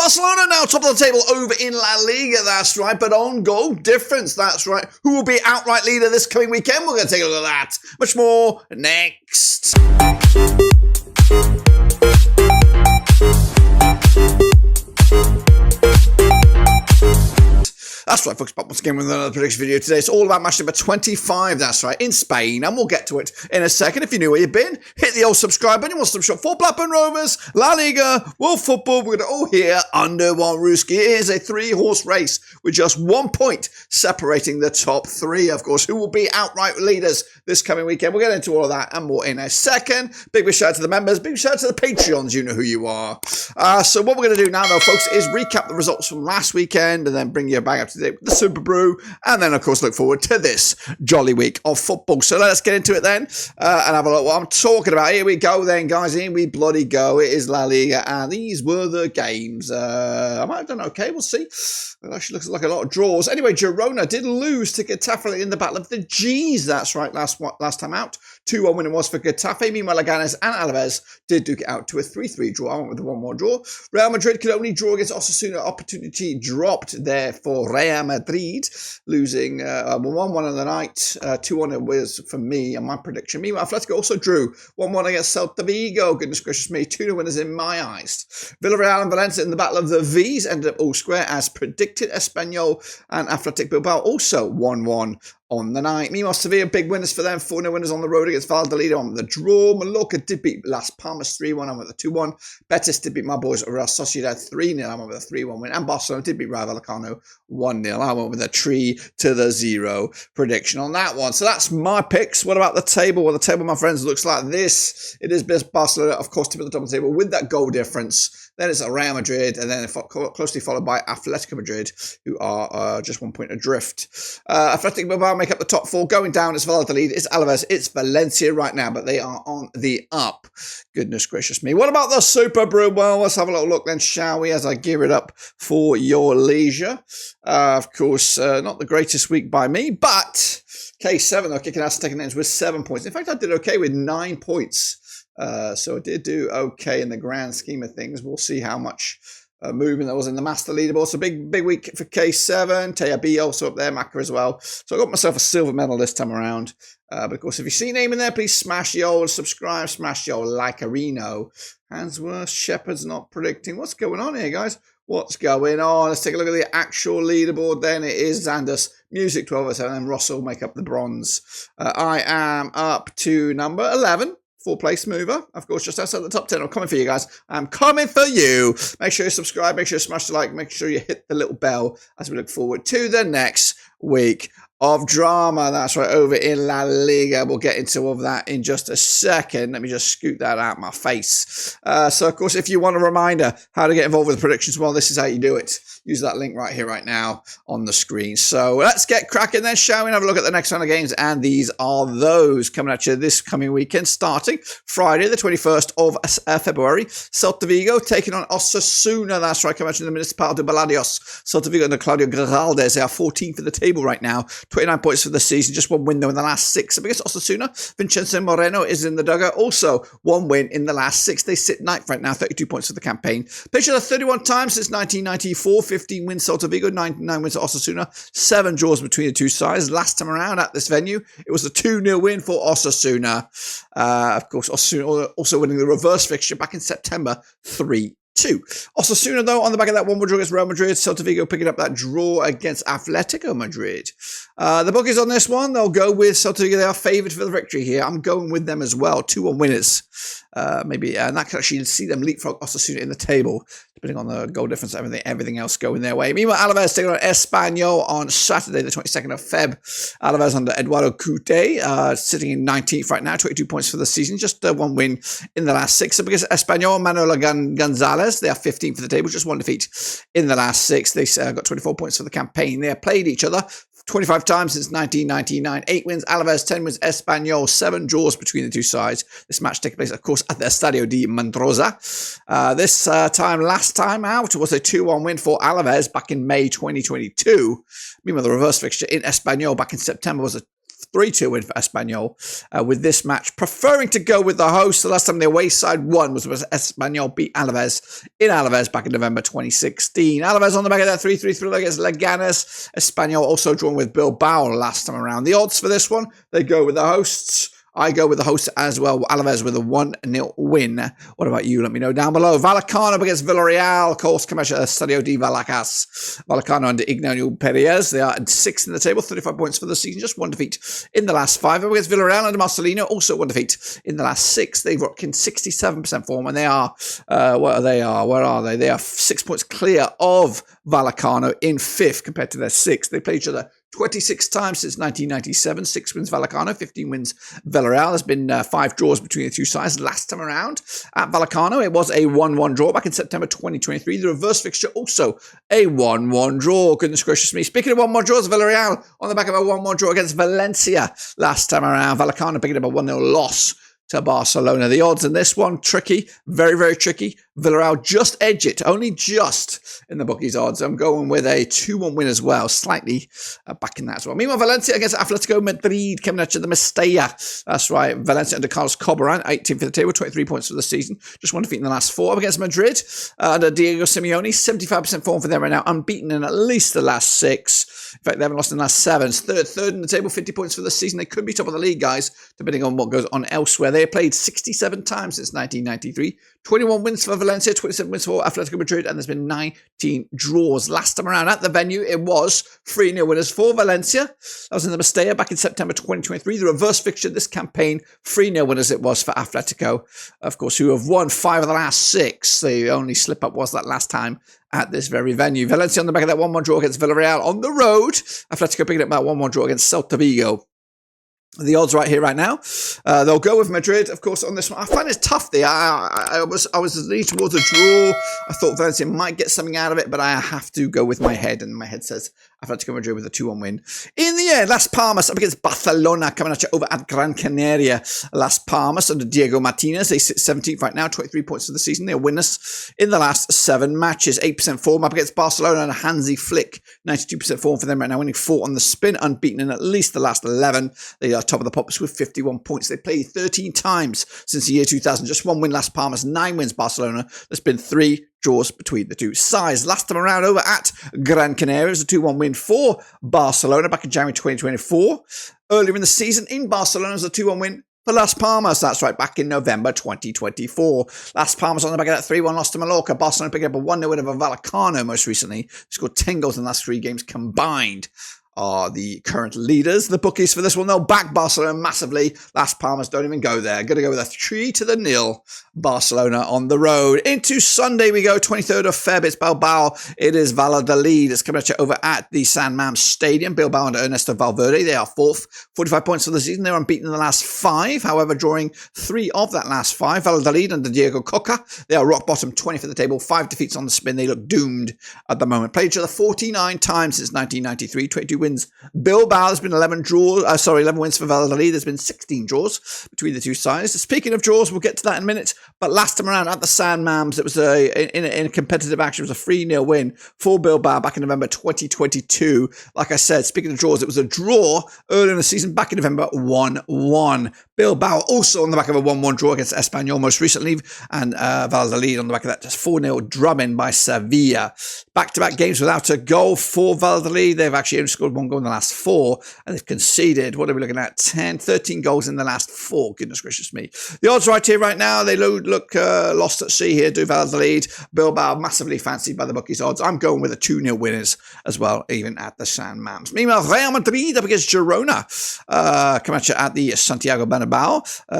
Barcelona now top of the table over in La Liga, that's right, but on goal difference, that's right. Who will be outright leader this coming weekend? We're going to take a look at that. Much more next. That's right, folks, back once again with another prediction video today. It's all about match number 25, that's right, in Spain, and we'll get to it in a second. If you knew where you've been, hit the old subscribe button. You want some shop for Blackburn Rovers, La Liga, World Football. We're going to all hear under one rooski. It is a three-horse race with just 1 point separating the top three, of course. Who will be outright leaders this coming weekend? We'll get into all of that and more in a second. Big shout out to the members, big shout out to the Patreons. You know who you are. So what we're going to do now, though, folks, is recap the results from last weekend and then bring you back up to date with the Superbru, and then of course look forward to this jolly week of football. So let's get into it then and have a look what I'm talking about. Here we go then, guys. Here we bloody go. It is La Liga, and these were the games. I might have done okay. We'll see. It actually looks like a lot of draws. Anyway, Girona did lose to Getafe in the Battle of the G's. That's right, last time out. 2-1 win it was for Getafe. Meanwhile, Leganés and Alavés did duke it out to a 3-3 draw. I went with the 1-1 draw. Real Madrid could only draw against Osasuna. Opportunity dropped there for Real Madrid, losing 1-1 on the night. 2-1 was for me and my prediction. Meanwhile, Atlético also drew 1-1 against Celta Vigo. Goodness gracious me, 2-0 winners in my eyes. Villarreal and Valencia in the Battle of the V's ended up all square as predicted. Espanyol and Atlético Bilbao also 1-1 on the night. Meanwhile, Sevilla, big winners for them. 4-0 winners on the road against Valladolid on the draw. Mallorca did beat Las Palmas 3-1. I went with a 2-1. Betis did beat my boys Real Sociedad 3-0. I went with a 3-1 win. And Barcelona did beat Rayo Vallecano 1-0. I went with a 3-0 prediction on that one. So that's my picks. What about the table? Well, the table, my friends, looks like this. It is Barcelona, of course, to be at the top of the table with that goal difference. Then it's Real Madrid, and then closely followed by Atlético Madrid, who are just 1 point adrift. Atlético Bilbao make up the top four. Going down, it's Valladolid, it's Alavés, it's Valencia right now, but they are on the up. Goodness gracious me. What about the Superbru? Well, let's have a little look then, shall we, as I gear it up for your leisure. Of course, not the greatest week by me, but K7 are kicking ass, taking names with 7 points. In fact, I did okay with 9 points. So I did do okay in the grand scheme of things. We'll see how much movement there was in the master leaderboard. So big week for K7. Taya B also up there, Maka as well. So I got myself a silver medal this time around. But of course, if you see a name in there, please smash the old subscribe, smash the old like-a-reno. Hansworth, Shepherd's not predicting. What's going on here, guys? What's going on? Let's take a look at the actual leaderboard then. It is Xandus, Music 1207, and Russell make up the bronze. I am up to number 11. 4-place mover, of course, just outside the top 10. I'm coming for you guys. I'm coming for you. Make sure you subscribe. Make sure you smash the like. Make sure you hit the little bell as we look forward to the next week of drama. That's right, over in La Liga. We'll get into all of that in just a second. Let me just scoot that out of my face. So, of course, if you want a reminder how to get involved with the predictions, well, this is how you do it. Use that link right here, right now on the screen. So let's get cracking then, shall we? Have a look at the next round of games. And these are those coming at you this coming weekend, starting Friday, the 21st of February. Celta Vigo taking on Osasuna. That's right, coming at you in the Municipal de Baladeos. Celta Vigo under Claudio Geraldes. They are 14th for the table right now. 29 points for the season, just one win though in the last 6. Up against Osasuna, Vincenzo Moreno is in the dugout. Also, one win in the last 6. They sit 9th right now, 32 points for the campaign. Played each other 31 times since 1994. 15 wins Celta Vigo, 99 wins Osasuna. 7 draws between the two sides. Last time around at this venue, it was a 2-0 win for Osasuna. Of course, Osasuna also winning the reverse fixture back in September, 3-2. Osasuna, though, on the back of that 1-1 draw against Real Madrid. Celta Vigo picking up that draw against Atlético Madrid. The bookies on this one, they'll go with Celta Vigo. They are favoured for the victory here. I'm going with them as well. 2-1 winners. Maybe, and that can actually see them leapfrog Osasuna in the table, depending on the goal difference, everything else going their way. Meanwhile, Alavés taking on Espanyol on Saturday, the 22nd of Feb. Alavés under Eduardo Cute, sitting in 19th right now, 22 points for the season, just one win in the last 6. So because Espanyol, Manuel Gonzalez, they are 15th for the table, just one defeat in the last 6. They got 24 points for the campaign. They have played each other 25 times since 1999. 8 wins, Alavés, 10 wins, Espanyol, 7 draws between the two sides. This match taking place, of course, at the Estadio de Mendoza. This time, last time out, was a 2-1 win for Alavés back in May 2022. Meanwhile, the reverse fixture in Espanyol back in September was a 3-2 win for Espanyol with this match, preferring to go with the host. The last time the away side won was Espanyol beat Alavés in Alavés back in November 2016. Alavés on the back of that 3-3 thriller against Leganés. Espanyol also drawn with Bilbao last time around. The odds for this one, they go with the hosts. I go with the hosts as well. Alavés with a 1-0 win. What about you? Let me know down below. Vallecano against Villarreal. Of course, Camacho Estadio de Vallecas. Vallecano under Ignacio Perez. They are at 6th in the table. 35 points for the season. Just 1 defeat in the last 5. Against Villarreal under Marcelino. Also 1 defeat in the last 6. They've got 67% form. And they are, where are they? They are 6 points clear of Vallecano in 5th compared to their 6th. They play each other 26 times since 1997. 6 wins Vallecano, 15 wins Villarreal. There's been 5 draws between the two sides last time around. At Vallecano, it was a 1-1 draw back in September 2023. The reverse fixture also a 1-1 draw. Goodness gracious me. Speaking of 1-1 draws, Villarreal on the back of a 1-1 draw against Valencia last time around. Vallecano picking up a 1-0 loss to Barcelona. The odds in this one, tricky, very, very tricky. Villarreal just edge it, only just in the bookies odds. I'm going with a 2-1 win as well, slightly backing that as well. Meanwhile, Valencia against Atlético Madrid coming at you, the Mestalla. That's right, Valencia under Carlos Corberán, 18th for the table, 23 points for the season. Just 1 defeat in the last 4. Up against Madrid, under Diego Simeone, 75% form for them right now, unbeaten in at least the last 6. In fact, they haven't lost in the last 7. Third in the table, 50 points for the season. They could be top of the league, guys, depending on what goes on elsewhere. They have played 67 times since 1993. 21 wins for Valencia, 27 wins for Atletico Madrid, and there's been 19 draws. Last time around at the venue, it was 3-0 winners for Valencia. That was in the Mestalla back in September 2023. The reverse fixture this campaign, 3-0 winners it was for Atletico, of course, who have won 5 of the last 6. The only slip-up was that last time at this very venue. Valencia on the back of that 1-1 draw against Villarreal on the road. Atletico picking up that 1-1 draw against Celta Vigo. The odds right here, right now. They'll go with Madrid, of course, on this one. I find it tough there. I was leaning towards a draw. I thought Valencia might get something out of it, but I have to go with my head, and my head says Atletico Madrid with a 2-1 win. In the end, Las Palmas up against Barcelona, coming at you over at Gran Canaria. Las Palmas under Diego Martinez. They sit 17th right now, 23 points for the season. They're winners in the last 7 matches. 8% form up against Barcelona and Hansi Flick. 92% form for them right now, winning 4 on the spin, unbeaten in at least the last 11. They are top of the pops with 51 points. They played 13 times since the year 2000. Just 1 win Las Palmas, 9 wins Barcelona. There's been 3 draws between the two sides. Last time around over at Gran Canaria, it was a 2-1 win for Barcelona back in January 2024. Earlier in the season in Barcelona, it was a 2-1 win for Las Palmas. That's right, back in November 2024. Las Palmas on the back of that 3-1 loss to Mallorca. Barcelona picking up a 1-0 win over Vallecano most recently. They scored 10 goals in the last 3 games combined. Are the current leaders. The bookies for this one, they'll back Barcelona massively. Las Palmas don't even go there. Going to go with a 3-0 Barcelona on the road. Into Sunday we go, 23rd of Feb. It's Bilbao. It is Valladolid. It's coming at you over at the San Mamés Stadium. Bilbao under Ernesto Valverde. They are 4th. 45 points for the season. They're unbeaten in the last 5. However, drawing 3 of that last 5. Valladolid under Diego Coca. They are rock bottom, 20th of the table. 5 defeats on the spin. They look doomed at the moment. Played each other 49 times since 1993. 22 wins. Bilbao, there's been 11 wins for Valladolid. There's been 16 draws between the two sides. Speaking of draws, we'll get to that in a minute. But last time around at the San Mamés, it was in a competitive action. It was a 3-0 win for Bilbao back in November 2022. Like I said, speaking of draws, it was a draw earlier in the season back in November, 1-1. Bilbao also on the back of a 1-1 draw against Espanyol most recently, and Valladolid on the back of that just 4-0 drubbing by Sevilla. Back-to-back games without a goal for Valladolid. They've actually only scored 1 goal in the last 4, and they've conceded, what are we looking at, 13 goals in the last 4. Goodness gracious me. The odds right here, right now, they look lost at sea here, do Valladolid. Bilbao massively fancied by the bookies odds. I'm going with a 2-0 winners as well, even at the San Mamés. Meanwhile, Real Madrid up against Girona. Come at you at the Santiago Bernabeu.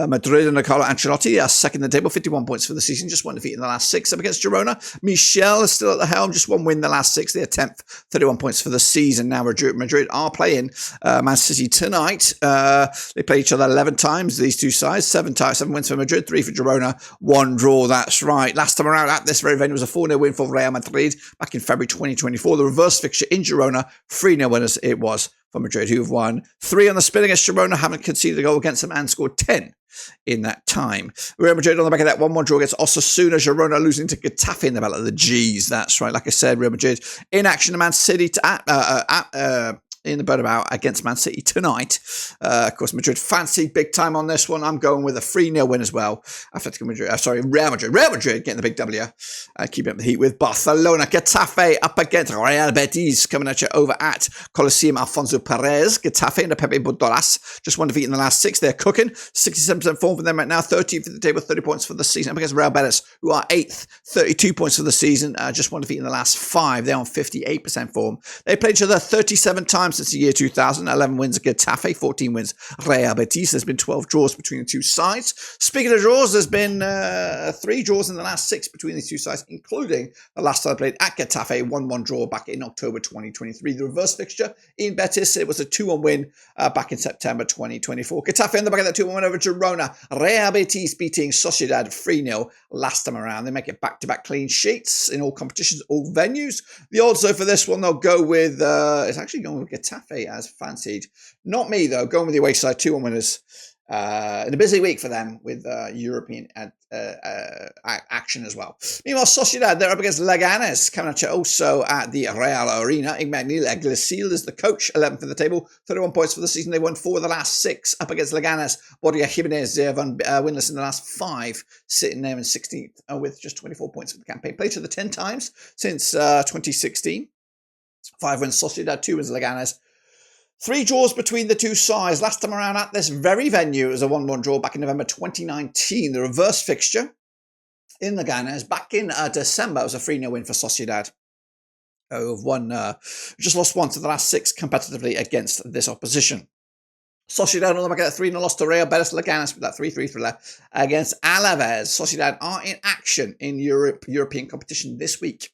Madrid and Carlo Ancelotti are 2nd in the table, 51 points for the season, just 1 defeat in the last 6 up against Girona. Michel is still at the helm, just 1 win in the last 6. They're 10th, 31 points for the season. Now Madrid are playing Man City tonight. They play each other 11 times, these two sides. 7 wins for Madrid, 3 for Girona, 1 draw. That's right. Last time around at this very venue was a 4-0 win for Real Madrid back in February 2024. The reverse fixture in Girona, 3-0 winners it was for Madrid, who have won 3 on the spin against Girona, haven't conceded a goal against them, and scored 10 in that time. Real Madrid on the back of that 1-1 draw against Osasuna. Girona losing to Getafe in the battle of the G's. That's right. Like I said, Real Madrid in action to Man City in the Bernabeu against Man City tonight. Of course, Madrid fancy big time on this one. I'm going with a 3-0 win as well. Atletico Madrid, Real Madrid. Real Madrid getting the big W. Keeping up the heat with Barcelona. Getafe up against Real Betis, coming at you over at Coliseum Alfonso Perez. Getafe and Pepe Bordolas, just one defeat in the last 6. They're cooking. 67% form for them right now. 13th for the table, 30 points for the season. Up against Real Betis, who are 8th, 32 points for the season. Just one defeat in the last 5. They're on 58% form. They played each other 37 times since the year 2000. 11 wins at Getafe, 14 wins Real Betis. There's been 12 draws between the two sides. Speaking of draws, there's been 3 draws in the last 6 between these two sides, including the last time I played at Getafe, 1-1 draw back in October 2023. The reverse fixture in Betis, it was a 2-1 win back in September 2024. Getafe on the back of that 2-1 win over Girona. Real Betis beating Sociedad 3-0 last time around. They make it back-to-back clean sheets in all competitions, all venues. The odds, though, for this one, they'll go with, it's actually going with Getafe as fancied. Not me, though. Going with the away side, 2-1 winners. In a busy week for them with European action as well. Meanwhile, Sociedad, they're up against Leganés, coming at you also at the Real Arena. Ignacil Iglesias is the coach, 11th for the table, 31 points for the season. They won 4 of the last 6 up against Leganés. Borja Jimenez, they have winless in the last 5, sitting there in 16th with just 24 points for the campaign. Played each other 10 times since 2016. 5 wins Sociedad, 2 wins Leganés. 3 draws between the two sides. Last time around at this very venue, it was a 1-1 draw back in November 2019. The reverse fixture in Leganés back in December, it was a 3-0 win for Sociedad. Who've won, just lost once in the last 6 competitively against this opposition. Sociedad on the back of that 3-0 loss to Real Betis. Leganés with that 3-3 thriller against Alavés. Sociedad are in action in European competition this week.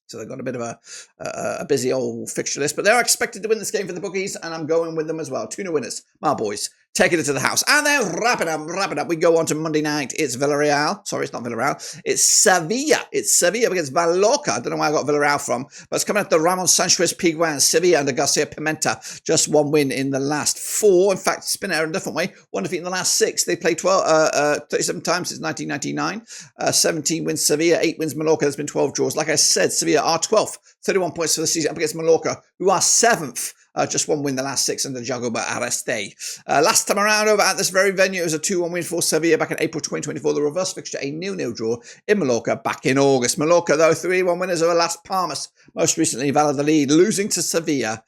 So they've got a bit of a busy old fixture list, but they're expected to win this game for the bookies, and I'm going with them as well. 2-0 winners, my boys. Taking it to the house. And then wrap it up. We go on to Monday night. It's Villarreal. Sorry, it's not Villarreal. It's Sevilla. It's Sevilla against Mallorca. I don't know where I got Villarreal from, but it's coming at the Ramon Sanchez Piguan. Sevilla under Garcia Pimenta. Just 1 win in the last 4. In fact, spin it out a different way. 1 defeat in the last 6. They played 37 times since 1999. 17 wins Sevilla, 8 wins Mallorca. There's been 12 draws. Like I said, Sevilla are 12th. 31 points for the season up against Mallorca, who are 7th. Just 1 win the last 6 under Jagoba Areste. Last time around over at this very venue, it was a 2-1 win for Sevilla back in April 2024. The reverse fixture, a 0-0 draw in Mallorca back in August. Mallorca, though, 3-1 winners over Las Palmas. Most recently, Valladolid losing to Sevilla.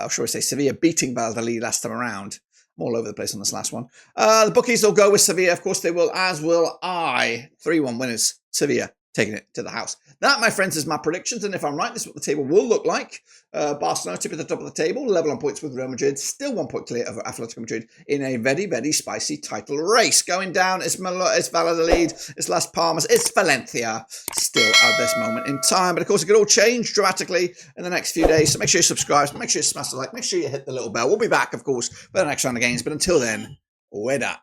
Sevilla beating Valladolid last time around. I'm all over the place on this last one. The bookies will go with Sevilla. Of course, they will, as will I. 3-1 winners, Sevilla. Taking it to the house. That, my friends, is my predictions. And if I'm right, this is what the table will look like. Barcelona tip at the top of the table, level on points with Real Madrid, still 1 point clear of Atlético Madrid in a very, very spicy title race. Going down, it's Valladolid, it's Las Palmas, it's Valencia, still at this moment in time. But of course, it could all change dramatically in the next few days. So make sure you subscribe, make sure you smash the like, make sure you hit the little bell. We'll be back, of course, for the next round of games. But until then, we're done.